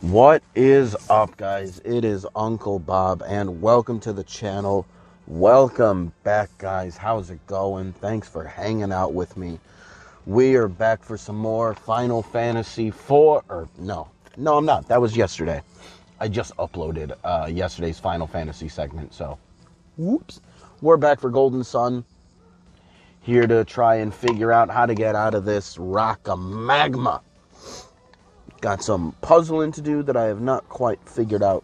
What is up, guys? It is Uncle Bob, and welcome to the channel. Welcome back, guys. How's it going? Thanks for hanging out with me. We are back for some more Final Fantasy 4. No, I'm not. That was yesterday. I just uploaded yesterday's Final Fantasy segment, so whoops. We're back for Golden Sun. Here to try and figure out how to get out of this rock of magma. Got some puzzling to do that I have not quite figured out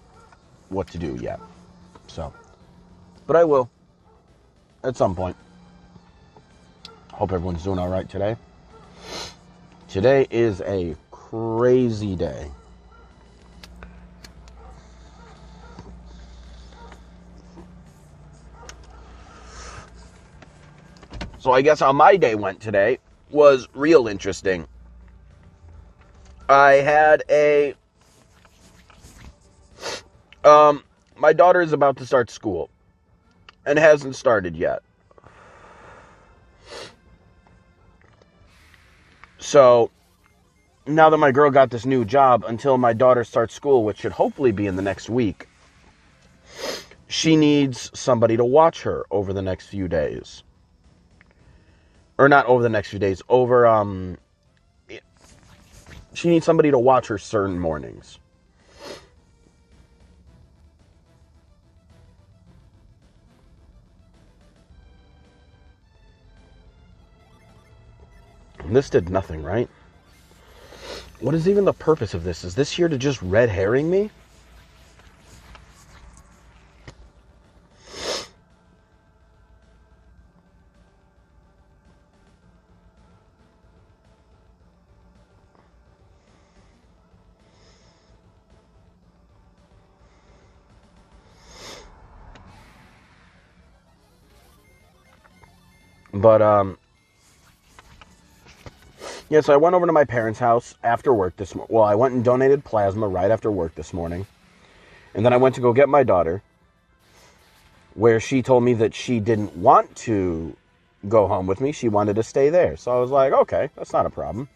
what to do yet. But I will at some point. Hope everyone's doing all right today. Today is a crazy day. So I guess how my day went today was real interesting. I had my daughter is about to start school and hasn't started yet. So now that my girl got this new job, until my daughter starts school, which should hopefully be in the next week, she needs somebody to watch her over the next few days. Or not over the next few days, she needs somebody to watch her certain mornings. This did nothing, right? What is even the purpose of this? Is this here to just red herring me? But, yeah, so I went over to my parents' house after work this morning. Well, I went and donated plasma right after work this morning. And then I went to go get my daughter, where she told me that she didn't want to go home with me. She wanted to stay there. So I was like, okay, that's not a problem.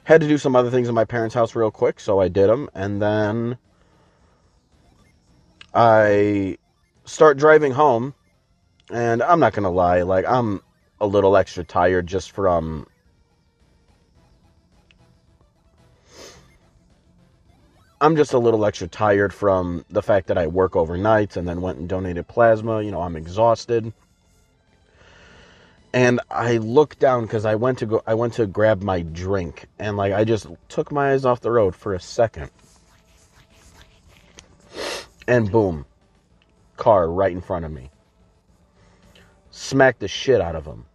Had to do some other things in my parents' house real quick, so I did them. And then I start driving home. And I'm not going to lie, like, I'm a little extra tired just from the fact that I work overnights and then went and donated plasma. You know, I'm exhausted. And I looked down because I went to grab my drink, and like I just took my eyes off the road for a second. And boom, car right in front of me. Smacked the shit out of them.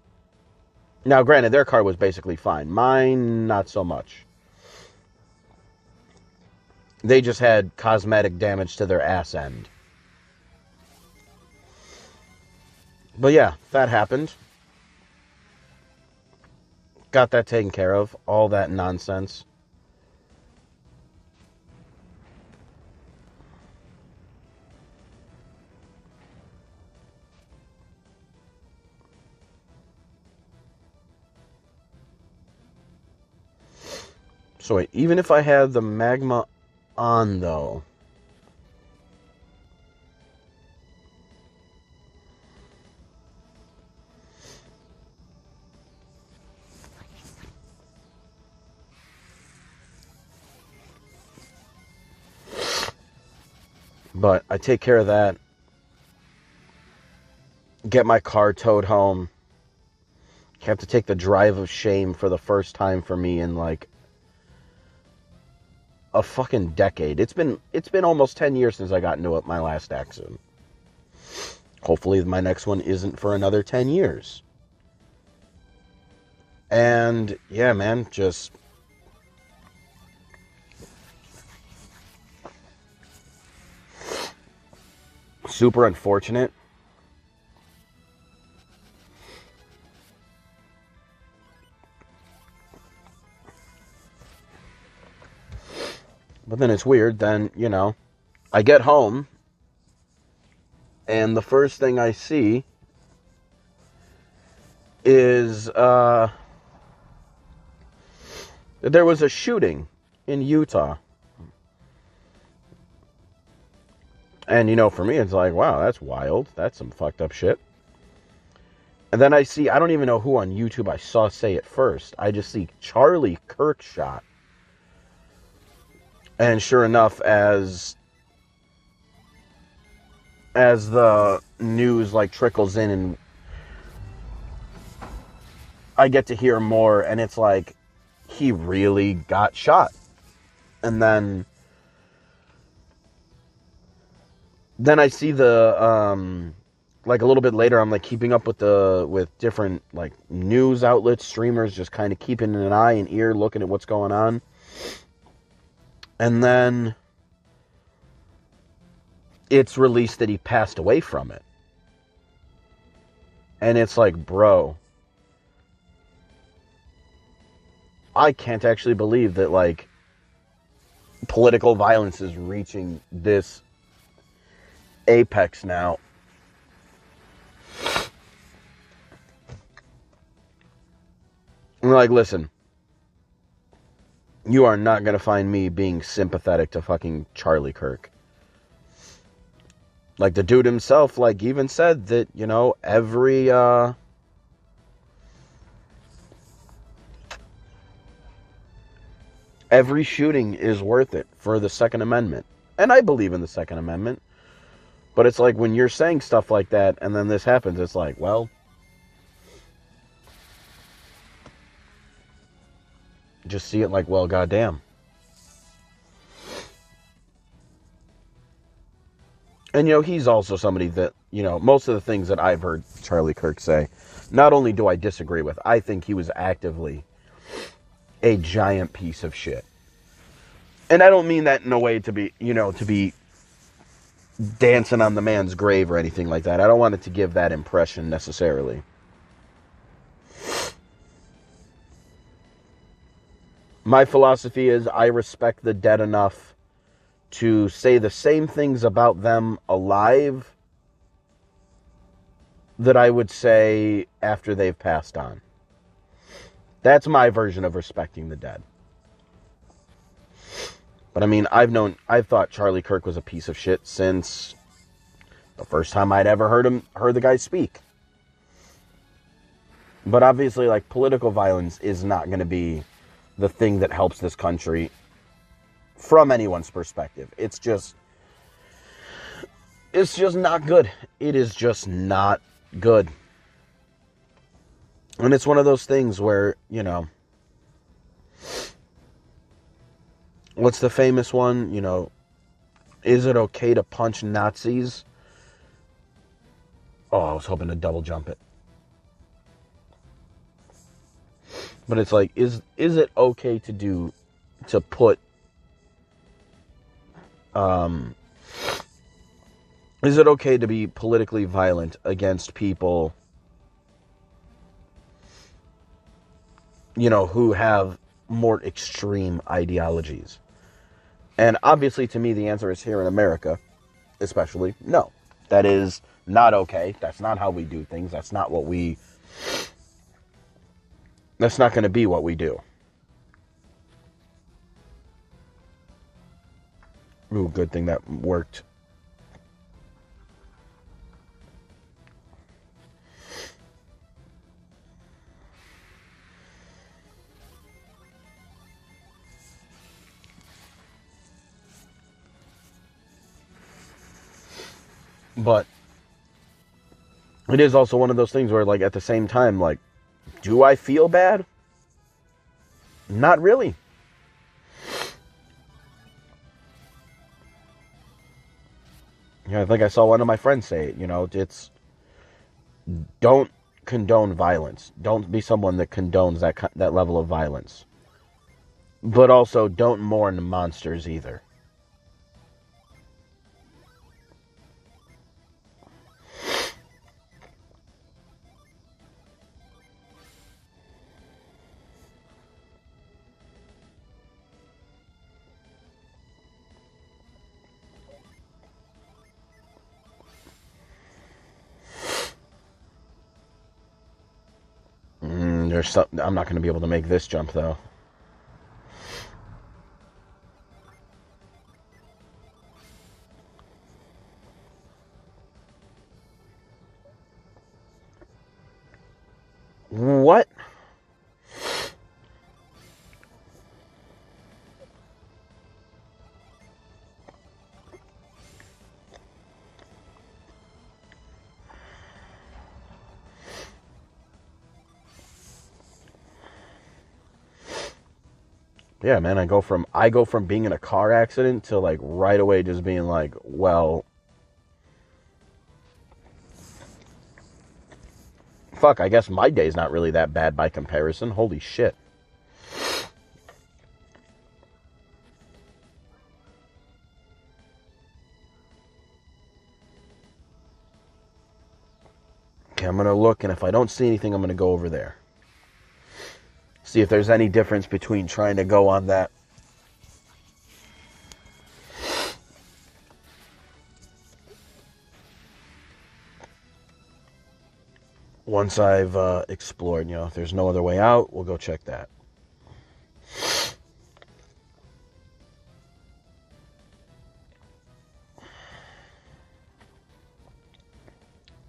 Now, granted, their car was basically fine. Mine, not so much. They just had cosmetic damage to their ass end. But yeah, that happened. Got that taken care of. All that nonsense. So wait, even if I had the magma on, though, but I take care of that, get my car towed home, have to take the drive of shame for the first time for me in like a fucking decade. It's been almost 10 years since I got into my last accident. Hopefully my next one isn't for another 10 years. And yeah, man, just super unfortunate. But then it's weird, then, you know, I get home, and the first thing I see is that there was a shooting in Utah. And, for me, it's like, wow, that's wild. That's some fucked up shit. And then I don't even know who on YouTube I saw say it first. I just see Charlie Kirk shot. And sure enough, as the news trickles in and I get to hear more, and it's like he really got shot. And then I see the a little bit later, I'm keeping up with different news outlets, streamers, just kind of keeping an eye and ear looking at what's going on. And then it's released that he passed away from it. And it's like, bro, I can't actually believe that political violence is reaching this apex now. And listen, you are not going to find me being sympathetic to fucking Charlie Kirk. The dude himself, even said that, every shooting is worth it for the Second Amendment. And I believe in the Second Amendment. But it's when you're saying stuff like that and then this happens, it's well, just see it well, goddamn. And, he's also somebody that, most of the things that I've heard Charlie Kirk say, not only do I disagree with, I think he was actively a giant piece of shit. And I don't mean that in a way to be, to be dancing on the man's grave or anything like that. I don't want it to give that impression necessarily. My philosophy is I respect the dead enough to say the same things about them alive that I would say after they've passed on. That's my version of respecting the dead. But I mean, I've thought Charlie Kirk was a piece of shit since the first time I'd ever heard the guy speak. But obviously, political violence is not going to be the thing that helps this country from anyone's perspective. It's just not good. It is just not good. And it's one of those things where, what's the famous one? Is it okay to punch Nazis? Oh, I was hoping to double jump it. But it's is it okay to put is it okay to be politically violent against people, who have more extreme ideologies? And obviously, to me, the answer is here in America, especially, no. That is not okay. That's not how we do things. That's not going to be what we do. Ooh, good thing that worked. But it is also one of those things where, at the same time, do I feel bad? Not really. I think I saw one of my friends say it, it's don't condone violence. Don't be someone that condones that level of violence. But also don't mourn monsters either. I'm not going to be able to make this jump, though. Yeah, man, I go from being in a car accident to like right away just being like, well, fuck, I guess my day's not really that bad by comparison. Holy shit. Okay, I'm gonna look, and if I don't see anything, I'm gonna go over there. See if there's any difference between trying to go on that. Once I've explored, if there's no other way out, we'll go check that.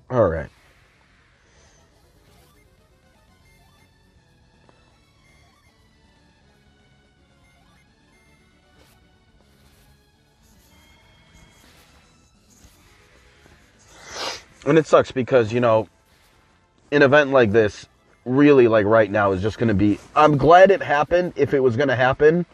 All right. And it sucks because, an event like this, really, like right now, is just going to be. I'm glad it happened if it was going to happen.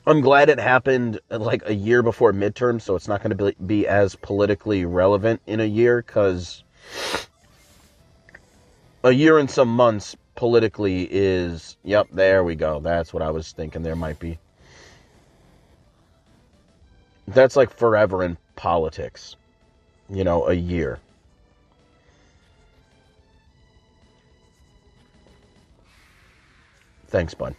I'm glad it happened like a year before midterm, so it's not going to be as politically relevant in a year, because a year and some months politically is. Yep, there we go. That's what I was thinking there might be. That's like forever in politics. A year. Thanks, bud.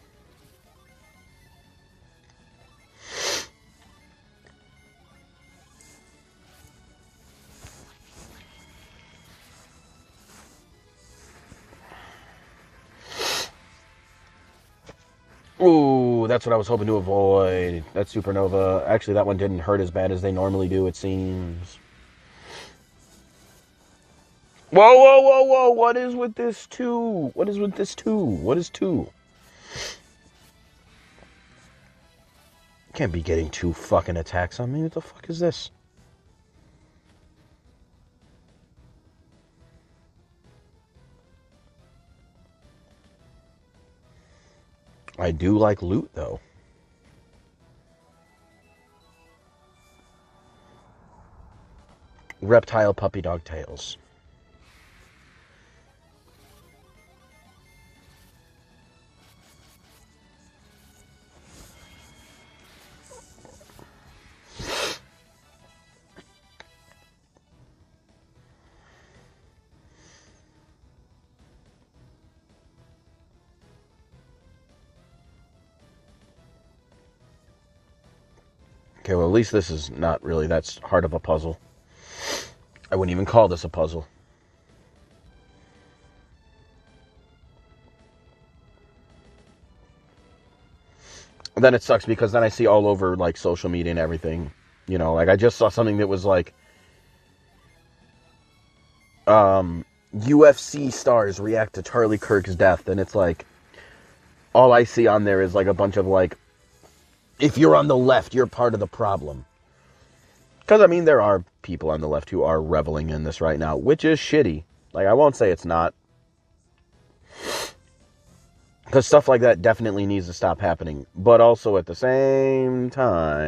Ooh, that's what I was hoping to avoid. That supernova. Actually, that one didn't hurt as bad as they normally do, it seems. Whoa, whoa, whoa, whoa. What is with this two? What is with this two? What is two? Can't be getting two fucking attacks on me. What the fuck is this? I do like loot, though. Reptile puppy dog tails. Okay, well, at least this is not really that hard of a puzzle. I wouldn't even call this a puzzle. And then it sucks because then I see all over, like, social media and everything. Like, I just saw something that was like, UFC stars react to Charlie Kirk's death. And it's like, all I see on there is, like, a bunch of, like, if you're on the left, you're part of the problem. Because, I mean, there are people on the left who are reveling in this right now, which is shitty. Like, I won't say it's not. Because stuff like that definitely needs to stop happening. But also at the same time...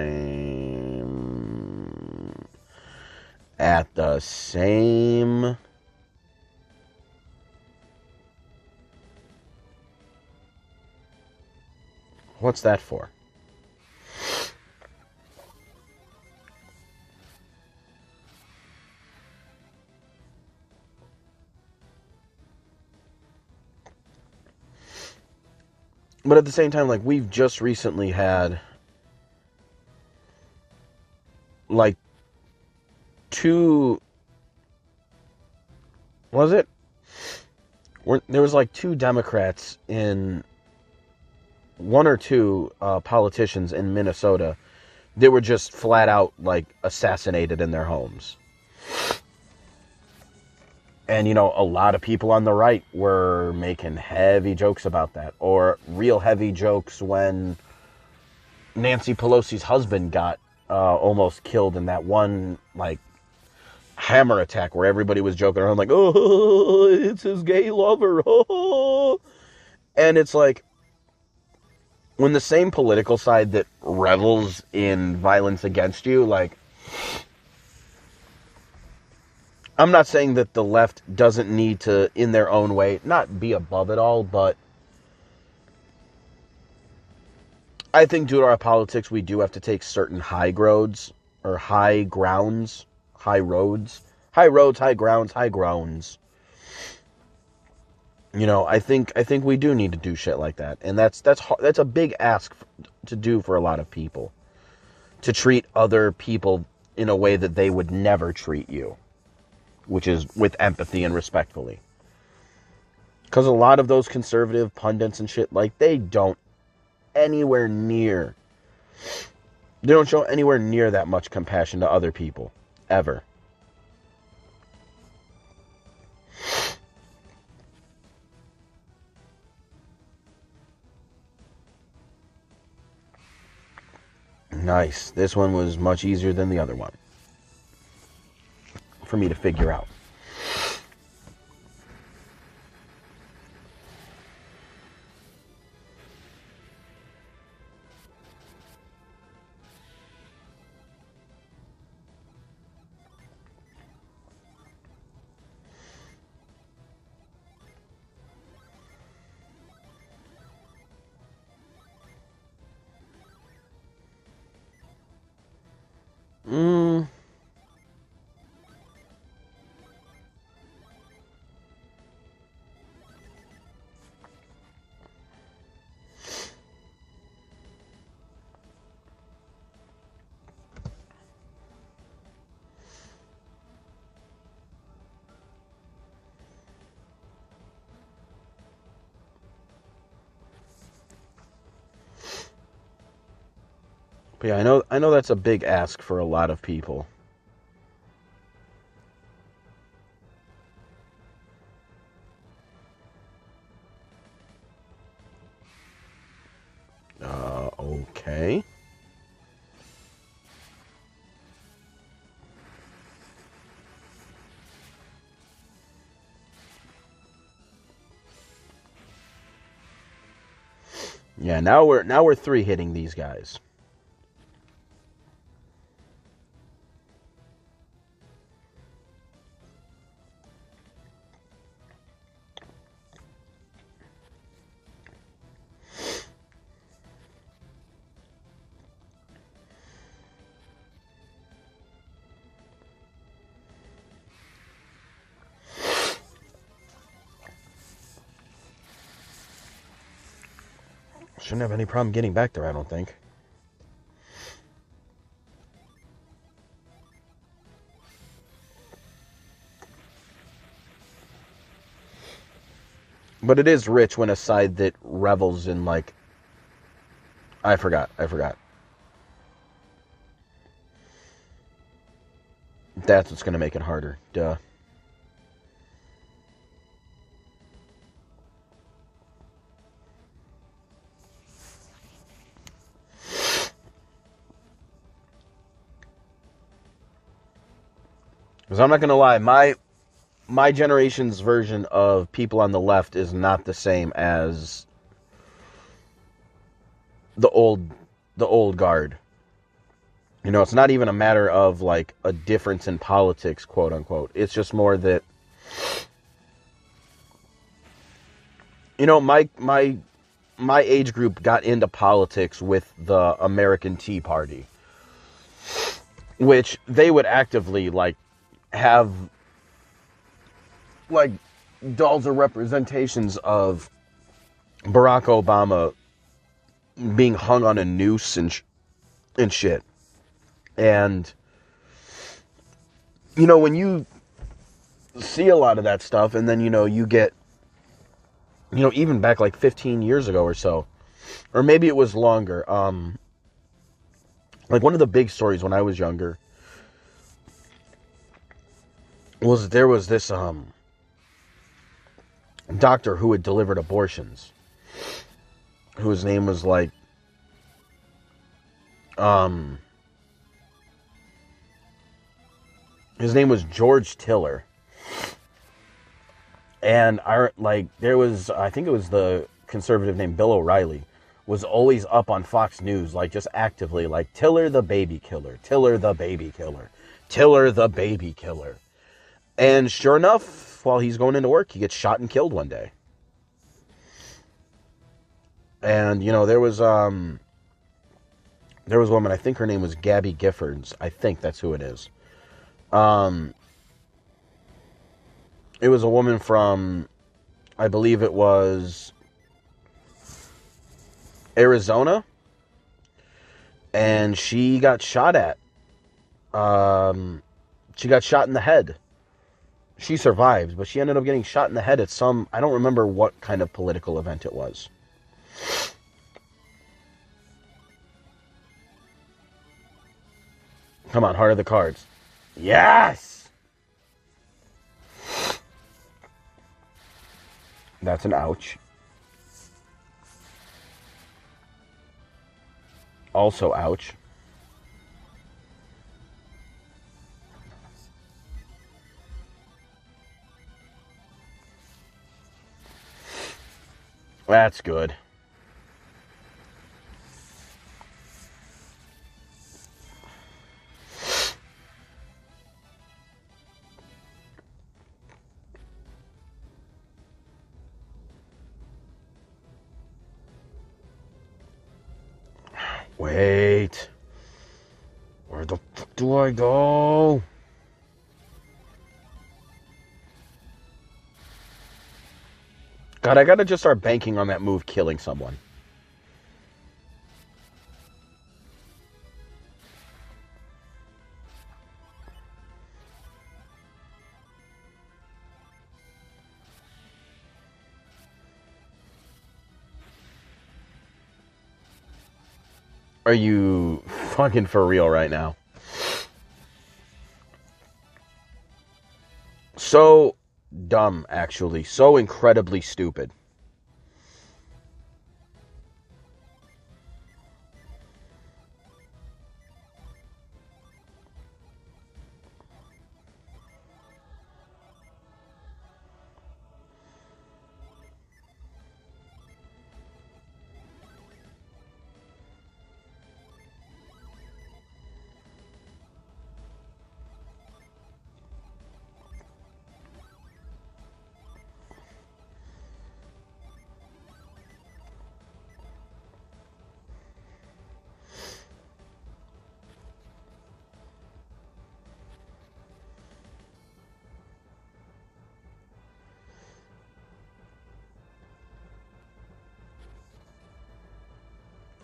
At the same... What's that for? But at the same time, like, we've just recently had, like, two, was it? There was, like, two Democrats in, one or two politicians in Minnesota that were just flat out, like, assassinated in their homes. And, a lot of people on the right were making heavy jokes about that. Or real heavy jokes when Nancy Pelosi's husband got almost killed in that one, like, hammer attack where everybody was joking around like, oh, it's his gay lover. Oh. And it's like, when the same political side that revels in violence against you, like, I'm not saying that the left doesn't need to, in their own way, not be above it all, but I think due to our politics, we do have to take certain high roads, or high grounds, high roads, high roads, high grounds, high grounds. You know, I think we do need to do shit like that, and that's a big ask to do for a lot of people, to treat other people in a way that they would never treat you, which is with empathy and respectfully. Because a lot of those conservative pundits and shit, like, they don't show anywhere near that much compassion to other people, ever. Nice. This one was much easier than the other one for me to figure out. But yeah, I know that's a big ask for a lot of people. Okay. Yeah, now we're three hitting these guys. Shouldn't have any problem getting back there, I don't think. But it is rich when a side that revels in, like... I forgot. That's what's going to make it harder. Duh. Because I'm not going to lie, my generation's version of people on the left is not the same as the old guard. You know, it's not even a matter of, like, a difference in politics, quote unquote. It's just more that, you know, my age group got into politics with the American Tea Party, which they would actively, like, have, like, dolls or representations of Barack Obama being hung on a noose and shit. And, you know, when you see a lot of that stuff, and then, you know, you get, you know, even back like 15 years ago or so, or maybe it was longer, like, one of the big stories when I was younger was there was this doctor who had delivered abortions, whose name was like his name was George Tiller. And there was, I think it was the conservative named Bill O'Reilly, was always up on Fox News, like just actively, like Tiller the baby killer, Tiller the baby killer, Tiller the baby killer. And sure enough, while he's going into work, he gets shot and killed one day. And, you know, there was a woman, I think her name was Gabby Giffords. I think that's who it is. It was a woman from, I believe it was Arizona. And she got shot at. She got shot in the head. She survived, but she ended up getting shot in the head at some, I don't remember what kind of political event it was. Come on, Heart of the Cards. Yes! That's an ouch. Also ouch. That's good. Wait. Where the fuck do I go? God, I gotta just start banking on that move killing someone. Are you fucking for real right now? So dumb, actually. So incredibly stupid.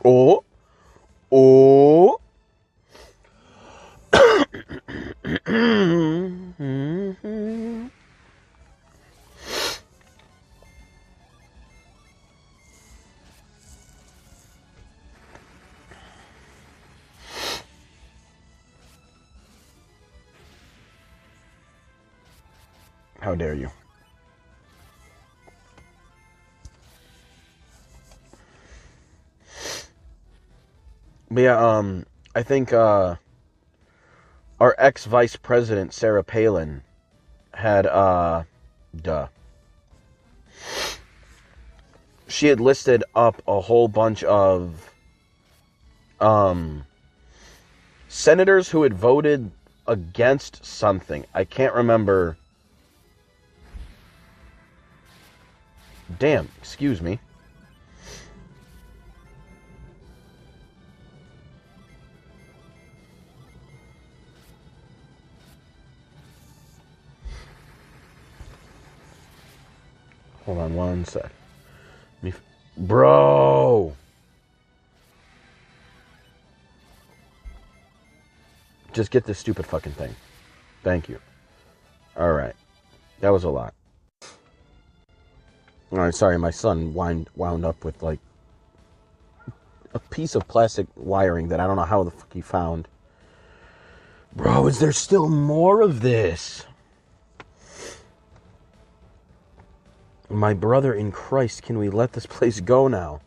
Oh. Oh. How dare you? But yeah, I think our ex-vice president, Sarah Palin, had, she had listed up a whole bunch of senators who had voted against something. I can't remember. Damn, excuse me. Hold on one sec. Bro! Just get this stupid fucking thing. Thank you. Alright. That was a lot. Alright, sorry, my son wound up with, like, a piece of plastic wiring that I don't know how the fuck he found. Bro, is there still more of this? My brother in Christ, can we let this place go now?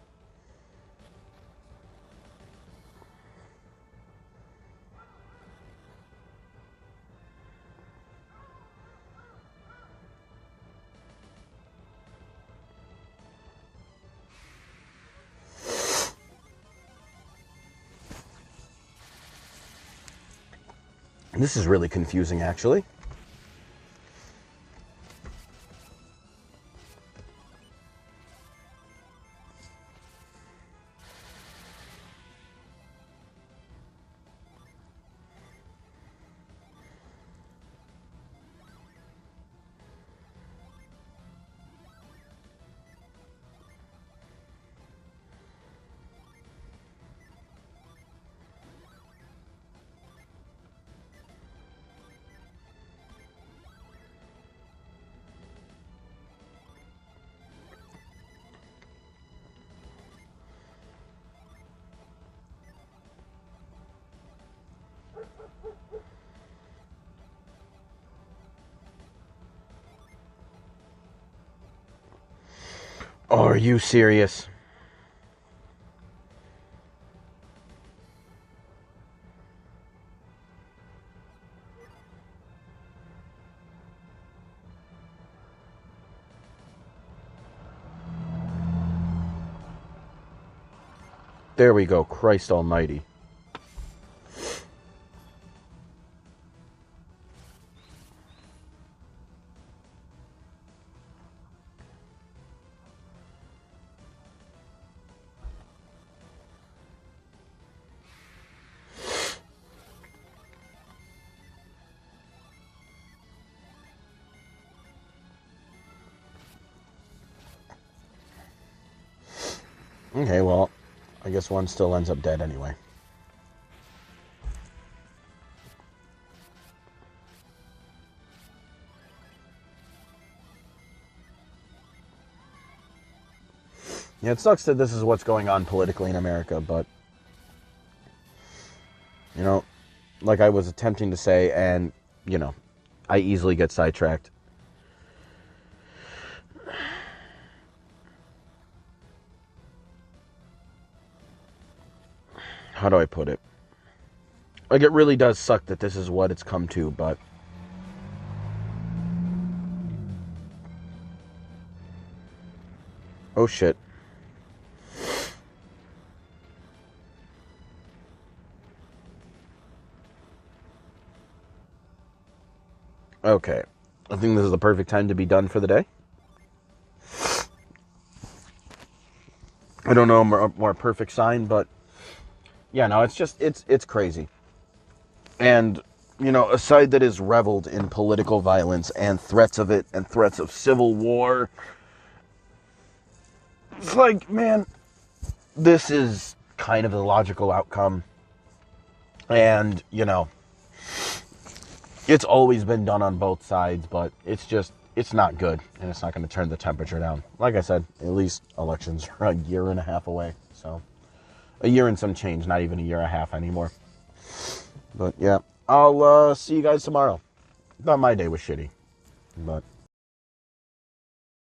This is really confusing, actually. Are you serious? There we go, Christ almighty. Okay, well, I guess one still ends up dead anyway. Yeah, it sucks that this is what's going on politically in America, but, you know, like I was attempting to say, and, you know, I easily get sidetracked. How do I put it? Like, it really does suck that this is what it's come to, but... Oh, shit. Okay. I think this is the perfect time to be done for the day. I don't know a more perfect sign, but... Yeah, no, it's just, it's crazy. And, you know, a side that is reveled in political violence and threats of it and threats of civil war. It's like, man, this is kind of the logical outcome. And, you know, it's always been done on both sides, but it's just, it's not good. And it's not going to turn the temperature down. Like I said, at least elections are a year and a half away, so... A year and some change, not even a year and a half anymore. But yeah, I'll see you guys tomorrow. Thought my day was shitty, but